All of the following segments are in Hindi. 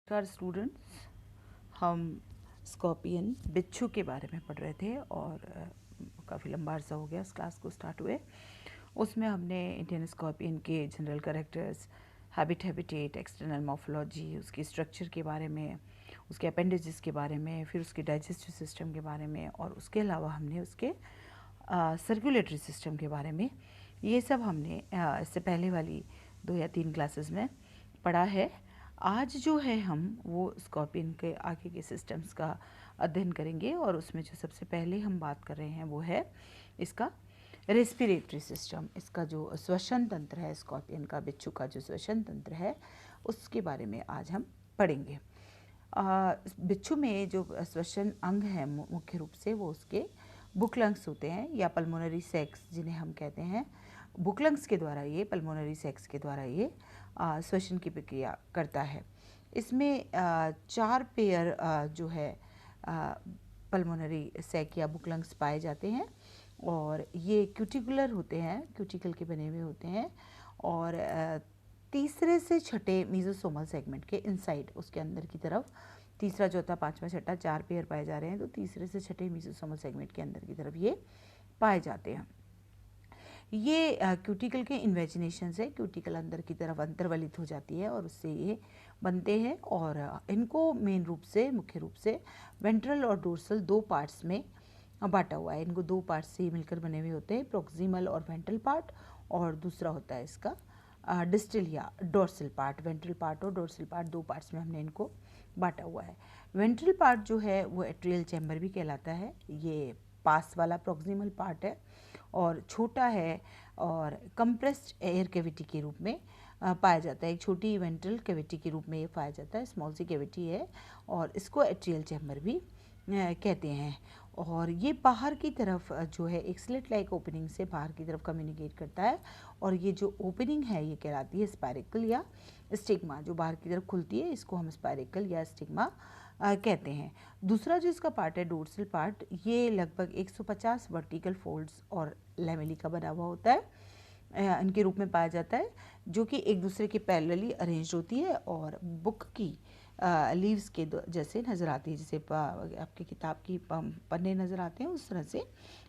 नमस्कार स्टूडेंट्स, हम स्कॉर्पियन बिच्छू के बारे में पढ़ रहे थे और काफ़ी लंबा अर्सा हो गया इस क्लास को स्टार्ट हुए। उसमें हमने इंडियन स्कॉर्पियन के general characters, habitat, external morphology, उसकी स्ट्रक्चर के बारे में, उसके अपेंडेजेस के बारे में, फिर उसके डाइजेस्टिव सिस्टम के बारे में और उसके अलावा हमने उसके सर्कुलेटरी सिस्टम के बारे में, ये सब हमने इससे पहले वाली 2 या 3 क्लासेस में पढ़ा है। आज जो है हम वो स्कॉर्पियन के आगे के सिस्टम्स का अध्ययन करेंगे और उसमें जो सबसे पहले हम बात कर रहे हैं वो है इसका रेस्पिरेटरी सिस्टम। इसका जो श्वसन तंत्र है, स्कॉर्पियन का, बिच्छू का जो श्वसन तंत्र है, उसके बारे में आज हम पढ़ेंगे। बिच्छू में जो श्वसन अंग है मुख्य रूप से वो उसके बुकलंग्स होते हैं या पल्मोनरी सैक्स जिन्हें हम कहते हैं। बुकलंग्स के द्वारा ये, पल्मोनरी सैक्स के द्वारा ये श्वसन की प्रक्रिया करता है। इसमें 4 पेयर जो है पल्मोनरी सैक या बुकलंग्स पाए जाते हैं और ये क्यूटिकुलर होते हैं, क्यूटिकल के बने हुए होते हैं और तीसरे से छठे मीजोसोमल सेगमेंट के इनसाइड, उसके अंदर की तरफ तीसरा, चौथा, पांचवा, छठा 4 पेयर पाए जा रहे हैं, तो तीसरे से छठे मीजोसोमल सेगमेंट के अंदर की तरफ ये पाए जाते हैं। ये क्यूटिकल के इन्वेजिनेशन से क्यूटिकल अंदर की तरफ अंतर्वलित हो जाती है और उससे ये बनते हैं और इनको मेन रूप से, मुख्य रूप से वेंट्रल और डोर्सल 2 पार्ट्स में बांटा हुआ है। इनको 2 पार्ट्स से मिलकर बने हुए होते हैं, प्रोक्सिमल और वेंट्रल पार्ट, और दूसरा होता है इसका डिस्टल या डोर्सल पार्ट। वेंट्रल पार्ट और डोर्सल पार्ट 2 पार्ट्स में हमने इनको बांटा हुआ है। वेंट्रल पार्ट जो है वो एट्रियल चैम्बर भी कहलाता है। ये पास वाला प्रोक्सिमल पार्ट है और छोटा है और कंप्रेस्ड एयर कैविटी के रूप में पाया जाता है। एक छोटी वेंट्रल कैविटी के रूप में ये पाया जाता है, स्मॉल सी कैविटी है और इसको एट्रियल चैम्बर भी कहते हैं। और ये बाहर की तरफ जो है एक स्लिट लाइक ओपनिंग से बाहर की तरफ कम्युनिकेट करता है और ये जो ओपनिंग है ये कहलाती है स्पायरेकल या स्टिग्मा। जो बाहर की तरफ खुलती है इसको हम स्पायरेकल या स्टिग्मा कहते हैं। दूसरा जो इसका पार्ट है डोर्सल पार्ट, ये लगभग 150 वर्टिकल फोल्ड्स और लैमेली का बना हुआ होता है, इनके रूप में पाया जाता है, जो कि एक दूसरे के पैरेलली अरेंज होती है और बुक की लीव्स के जैसे नज़र आती है, जैसे आपके किताब की पन्ने नज़र आते हैं, उस तरह से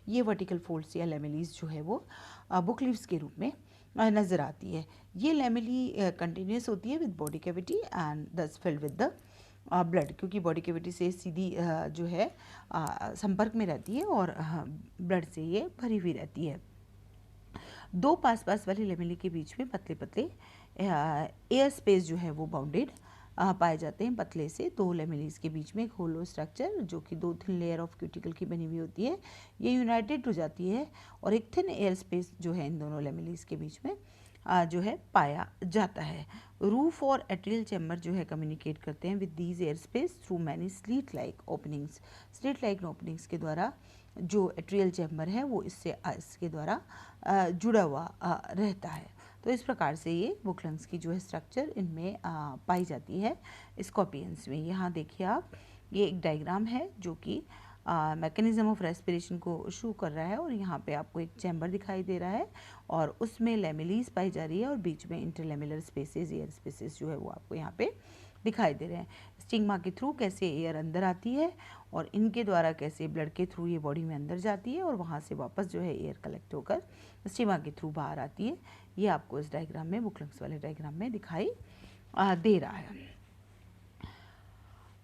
ये वर्टिकल फोल्ड्स या लैमेलीज जो है वो बुक लीव्स के रूप में नज़र आती है। ये लैमेली कंटिन्यूस होती है विद बॉडी कैविटी एंड दस फिल्ड विद द ब्लड, क्योंकि बॉडी कैविटी से सीधी जो है संपर्क में रहती है और ब्लड से ये भरी हुई रहती है। 2 पास वाली लेमेली के बीच में पतले पतले एयर स्पेस जो है वो बाउंडेड पाए जाते हैं। पतले से 2 लेमेलीज के बीच में एक होलो स्ट्रक्चर जो कि 2 थिन लेयर ऑफ क्यूटिकल की बनी हुई होती है, ये यूनाइटेड हो जाती है और एक थिन एयर स्पेस जो है इन दोनों लेमेलीज के बीच में जो है पाया जाता है। रूफ और एट्रियल चैम्बर जो है कम्युनिकेट करते हैं with these air space through many slit like openings. Slit like openings के द्वारा जो एट्रियल चैम्बर है वो इसके द्वारा जुड़ा हुआ रहता है। तो इस प्रकार से ये बुकलंग्स की जो है स्ट्रक्चर इनमें पाई जाती है स्कॉर्पियंस में। यहाँ देखिए आप, ये एक डायग्राम है जो कि मैकेनिज्म ऑफ रेस्पिरेशन को शो कर रहा है और यहाँ पे आपको एक चैम्बर दिखाई दे रहा है और उसमें लेमिलीज पाई जा रही है और बीच में इंटरलेमिलर स्पेसेस, एयर स्पेसेस जो है वो आपको यहाँ पे दिखाई दे रहे हैं। स्टिग्मा के थ्रू कैसे एयर अंदर आती है और इनके द्वारा कैसे ब्लड के थ्रू ये बॉडी में अंदर जाती है और वहाँ से वापस जो है एयर कलेक्ट होकर स्टिग्मा के थ्रू बाहर आती है। ये आपको इस डायग्राम में, बुकलंग्स वाले डायग्राम में दिखाई दे रहा है।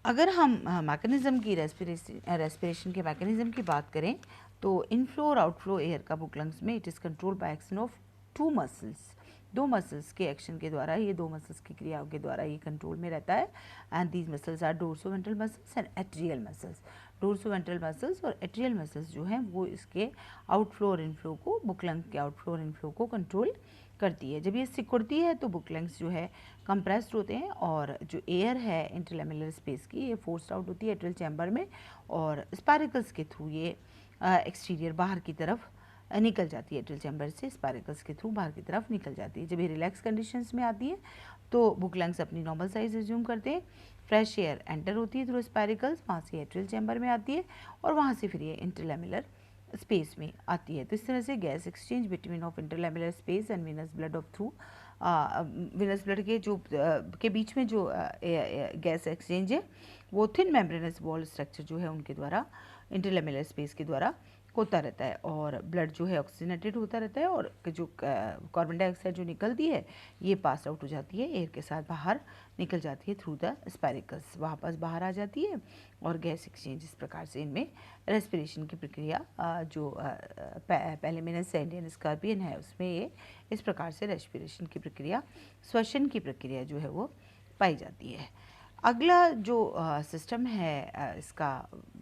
अगर हम मैकेनिज्म की रेस्पिरेशन के मैकेनिज्म की बात करें तो इनफ्लो और आउटफ्लो एयर का बुकलंग्स में it is control by action of 2 muscles. 2 muscles के एक्शन के द्वारा, ये 2 मसल्स की क्रियाओं के द्वारा ये कंट्रोल में रहता है। And these muscles are dorsoventral muscles and atrial muscles. Dorsoventral muscles और एट्रियल मसल्स जो हैं वो इसके आउटफ्लो और इनफ्लो को, बुकलंग के आउटफ्लो और इनफ्लो को कंट्रोल करती है। जब ये सिकुड़ती है तो बुकलंग्स जो है कंप्रेस्ड होते हैं और जो एयर है इंटरलेमिलर स्पेस की, ये फोर्स्ड आउट होती है एट्रियल चैम्बर में और स्पायरिकल्स के थ्रू ये एक्सटीरियर बाहर की तरफ निकल जाती है। एट्रियल चैम्बर से स्पायरिकल्स के थ्रू बाहर की तरफ निकल जाती है। जब ये रिलैक्स कंडीशंस में आती है तो बुकलंग्स अपनी नॉर्मल साइज रिज्यूम करते हैं। फ्रेश एयर एंटर होती है थ्रू स्पायरिकल्स, वहाँ से एट्रियल चैम्बर में आती है और वहाँ से फिर ये इंटरलेमिलर स्पेस में आती है। तो इस तरह से gas exchange between of interlamellar space and venous blood of through venous blood के जो के बीच में जो गैस एक्सचेंज है वो थिन मेम्ब्रेनस वॉल स्ट्रक्चर जो है उनके द्वारा, इंटरलेमेलर स्पेस के द्वारा होता रहता है, और ब्लड जो है ऑक्सीजनेटेड होता रहता है, और जो कार्बन डाइऑक्साइड जो निकलती है ये पास आउट हो जाती है, एयर के साथ बाहर निकल जाती है थ्रू द स्पाइरिकल्स, वापस बाहर आ जाती है, और गैस एक्सचेंज इस प्रकार से इनमें रेस्पिरेशन की प्रक्रिया जो पहले मैंने इंडियन स्कॉर्पियन है उसमें ये इस प्रकार से रेस्पिरेशन की प्रक्रिया, श्वसन की प्रक्रिया जो है वो पाई जाती है। अगला जो सिस्टम है इसका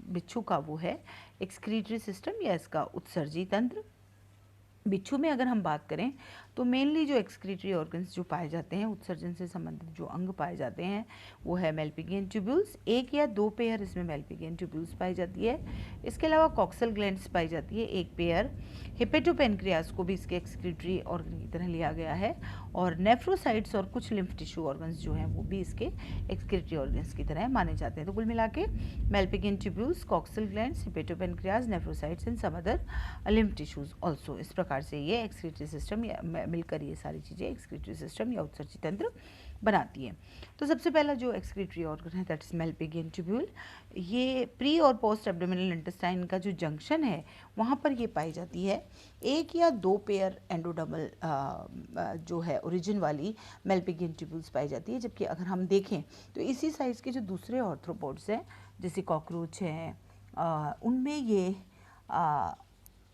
बिच्छू का वो है एक्सक्रीटरी सिस्टम या इसका उत्सर्जी तंत्र। बिच्छू में अगर हम बात करें तो मेनली जो एक्सक्रीटरी ऑर्गन्स जो पाए जाते हैं, उत्सर्जन से संबंधित जो अंग पाए जाते हैं वो है मेल्पिगियन ट्यूब्यूल्स, एक या दो पेयर इसमें मेल्पिगियन ट्यूब्यूल्स पाई जाती है। इसके अलावा कॉक्सल ग्लैंड्स पाई जाती है एक पेयर। हिपेटोपेनक्रियास को भी इसके एक्सक्रीटरी ऑर्गन की तरह लिया गया है, और नेफ्रोसाइट्स और कुछ लिम्फ टिश्यू ऑर्गन्स जो हैं वो भी इसके एक्सक्रीटरी ऑर्गन्स की तरह माने जाते हैं। तो कुल मिला के malpighian tubules, coxal glands, hepatopancreas, nephrocytes and some other lymph tissues also, इस प्रकार से ये एक्सक्रीटरी सिस्टम या मिलकर ये सारी चीज़ें एक्सक्रीटरी सिस्टम या उत्सर्जी तंत्र बनाती है। तो सबसे पहला जो एक्सक्रीटरी ऑर्गन है दैट इज मेल्पिगियन ट्यूब्यूल, ये प्री और पोस्ट एब्डोमिनल इंटेस्टाइन का जो जंक्शन है वहाँ पर ये पाई जाती है। एक या दो पेयर एंडोडर्मल जो है ओरिजिन वाली मेल्पिगियन ट्यूब्यूल्स पाई जाती है, जबकि अगर हम देखें तो इसी साइज़ के जो दूसरे ऑर्थ्रोपोड्स हैं जैसे कॉकरोच हैं उनमें ये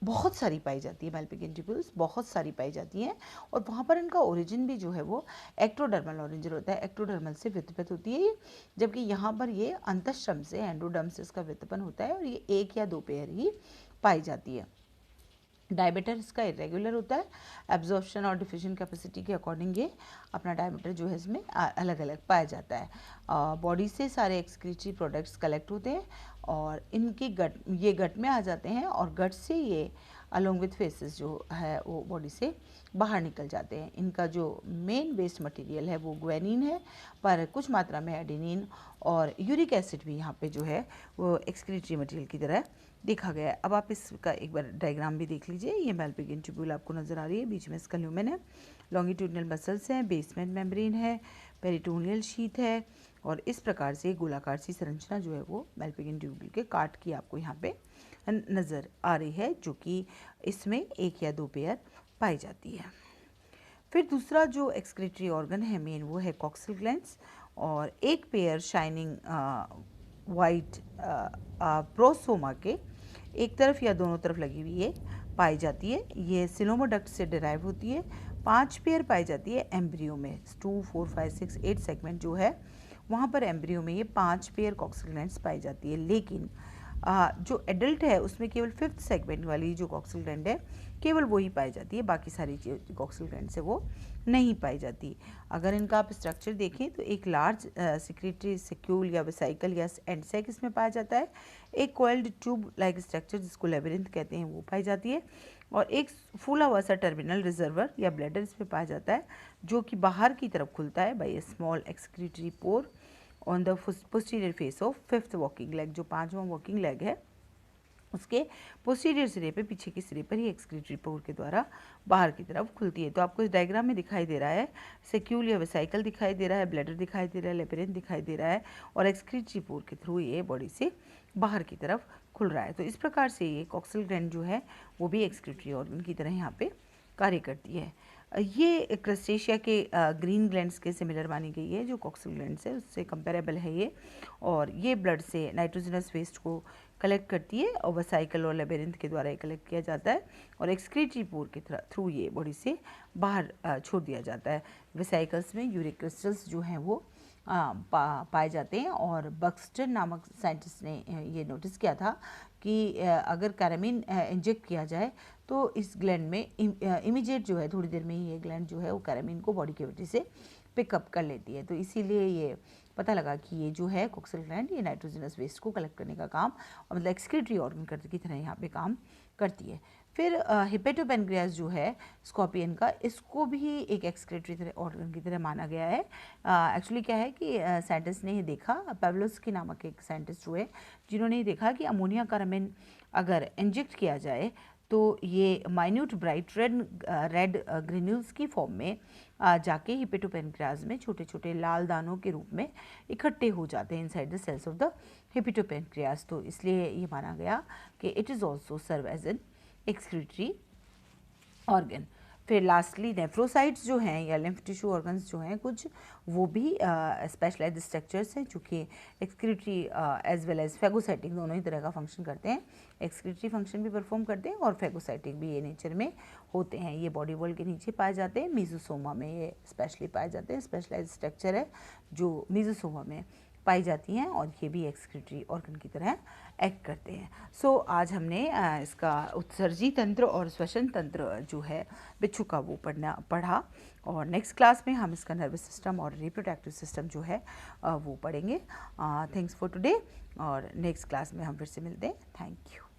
बहुत सारी पाई जाती है, मेल्पिगियन ट्यूब्यूल्स बहुत सारी पाई जाती हैं, और वहाँ पर इनका ओरिजिन भी जो है वो एक्टोडर्मल ओरिजिन होता है, एक्टोडर्मल से व्युत्पत्ति होती है, जबकि यहाँ पर ये अंतःश्रम से एंडोडर्म से इसका व्युत्पन्न होता है, और ये एक या दो पेयर ही पाई जाती है। डायमीटर इसका इरेगुलर होता है, एब्जॉर्प्शन और डिफ्यूजन कैपेसिटी के अकॉर्डिंग ये अपना डायमीटर जो है इसमें अलग अलग पाया जाता है। बॉडी से सारे एक्सक्रीटरी प्रोडक्ट्स कलेक्ट होते हैं और इनके गट में आ जाते हैं, और गट से ये अलोंग विथ फेसेस जो है वो बॉडी से बाहर निकल जाते हैं। इनका जो मेन वेस्ट मटेरियल है वो ग्वेनिन है, पर कुछ मात्रा में एडेनिन और यूरिक एसिड भी यहाँ पे जो है वो एक्सक्रीटरी मटेरियल की तरह देखा गया है। अब आप इसका एक बार डायग्राम भी देख लीजिए। ये मेल्पिगियन ट्यूब्यूल आपको नज़र आ रही है, बीच में इसका ल्यूमेन है, लॉन्गिट्यूडनल मसल्स हैं, बेसमेंट मेम्ब्रेन है, पेरिटोनियल शीथ है, और इस प्रकार से गोलाकार सी संरचना जो है वो मेल्पिगियन ट्यूब्यूल के काट की आपको यहाँ पे नज़र आ रही है, जो कि इसमें एक या दो पेयर पाई जाती है। फिर दूसरा जो एक्सक्रीटरी ऑर्गन है मेन वो है कॉक्सल ग्लैंड्स, और एक पेयर शाइनिंग वाइट प्रोसोमा के एक तरफ या दोनों तरफ लगी हुई है पाई जाती है। ये सिलोमोडक्ट से डिराइव होती है। 5 पेयर पाई जाती है एम्ब्रियो में, 2, 4, 5, 6, 8 सेगमेंट जो है वहाँ पर एम्ब्रियो में ये 5 पेयर कॉक्सल ग्लैंड्स पाई जाती है, लेकिन जो एडल्ट है उसमें केवल 5th सेगमेंट वाली जो कॉक्सल ग्लैंड है केवल वो ही पाई जाती है, बाकी सारी कॉक्सल ग्लैंड से वो नहीं पाई जाती। अगर इनका आप स्ट्रक्चर देखें तो एक लार्ज सिक्रेटरी सेक्यूल या वेसाइकल या एंड सेक इसमें पाया जाता है, एक कोइल्ड ट्यूब लाइक स्ट्रक्चर जिसको लेबिरिंथ कहते हैं वो पाई जाती है, और एक फूला हुआ सा टर्मिनल रिजर्वर या ब्लैडर इसमें पाया जाता है, जो कि बाहर की तरफ खुलता है by A small excretory pour on the posterior face of 5th walking leg. जो 5वां वॉकिंग लेग है उसके पोस्टीरियर सिरे पे, पीछे के सिरे पर ही एक्सक्रीटरी पोर के द्वारा बाहर की तरफ खुलती है। तो आपको इस डायग्राम में दिखाई दे रहा है सेक्यूल या वेसाइकल दिखाई दे रहा है, ब्लैडर दिखाई दे रहा है, लेबिरिंथ दिखाई दे रहा है, और एक्सक्रीटरी पोर के थ्रू ये बॉडी से बाहर की तरफ खुल रहा है। तो इस प्रकार से ये कॉक्सल ग्लैंड जो है वो भी एक्सक्रीटरी ऑर्गन की तरह यहाँ पे कार्य करती है। ये क्रस्टेशिया के ग्रीन ग्लैंड्स के सिमिलर मानी गई है, जो कॉक्सल ग्लैंड्स है उससे कंपेरेबल है ये, और ये ब्लड से नाइट्रोजनस वेस्ट को कलेक्ट करती है, और वेसाइकल और लेबिरिंथ के द्वारा ये कलेक्ट किया जाता है, और एक्सक्रीटरी पोर के थ्रू ये बॉडी से बाहर छोड़ दिया जाता है। वेसाइकल्स में यूरिक क्रिस्टल्स जो हैं वो पाए जाते हैं, और बक्सटर नामक साइंटिस्ट ने ये नोटिस किया था कि अगर कैरामिन इंजेक्ट किया जाए तो इस ग्लैंड में इमीडिएट जो है थोड़ी देर में ही ये ग्लैंड जो है वो कैरामिन को बॉडी कैविटी से पिकअप कर लेती है। तो इसीलिए ये पता लगा कि ये जो है कॉक्सल ग्लैंड ये नाइट्रोजनस वेस्ट को कलेक्ट करने का काम, और मतलब एक्सक्रीटरी ऑर्गन की तरह यहाँ पे काम करती है। फिर हिपेटोपेनक्रियास जो है स्कॉर्पियन का, इसको भी एक एक्सक्रीटरी ऑर्गन की तरह माना गया है। एक्चुअली क्या है कि साइंटिस्ट ने ये देखा, पेवलोस्की नामक एक साइंटिस्ट हुए जिन्होंने ये देखा कि अमोनिया कैरामिन अगर इंजेक्ट किया जाए तो ये माइन्यूट ब्राइट रेड ग्रेन्यूल्स की फॉर्म में जाके हिपेटोपेनक्रियाज में छोटे छोटे लाल दानों के रूप में इकट्ठे हो जाते हैं inside the cells of the hepatopancreas. तो इसलिए ये माना गया कि it is also serve as an excretory organ. फिर लास्टली नेफ्रोसाइट्स जो हैं या लिम्फ टिश्यू ऑर्गन्स जो हैं कुछ, वो भी स्पेशलाइज्ड स्ट्रक्चर्स हैं जो कि excretory as well as phagocytic दोनों ही तरह का फंक्शन करते हैं। एक्सक्रीटरी फंक्शन भी परफॉर्म करते हैं और फैगोसाइटिक भी ये नेचर में होते हैं। ये बॉडी वॉल के नीचे पाए जाते हैं, मीजोसोमा में ये स्पेशली पाए जाते हैं। स्पेशलाइज्ड स्ट्रक्चर है जो मीजोसोमा में पाई जाती हैं और ये भी एक्सक्रीटरी ऑर्गन की तरह एक्ट करते हैं। सो आज हमने इसका उत्सर्जी तंत्र और श्वसन तंत्र जो है बिच्छू का वो पढ़ा और नेक्स्ट क्लास में हम इसका नर्वस सिस्टम और रिप्रोडक्टिव सिस्टम जो है वो पढ़ेंगे। थैंक्स फॉर टुडे और नेक्स्ट क्लास में हम फिर से मिलते हैं। Thank you.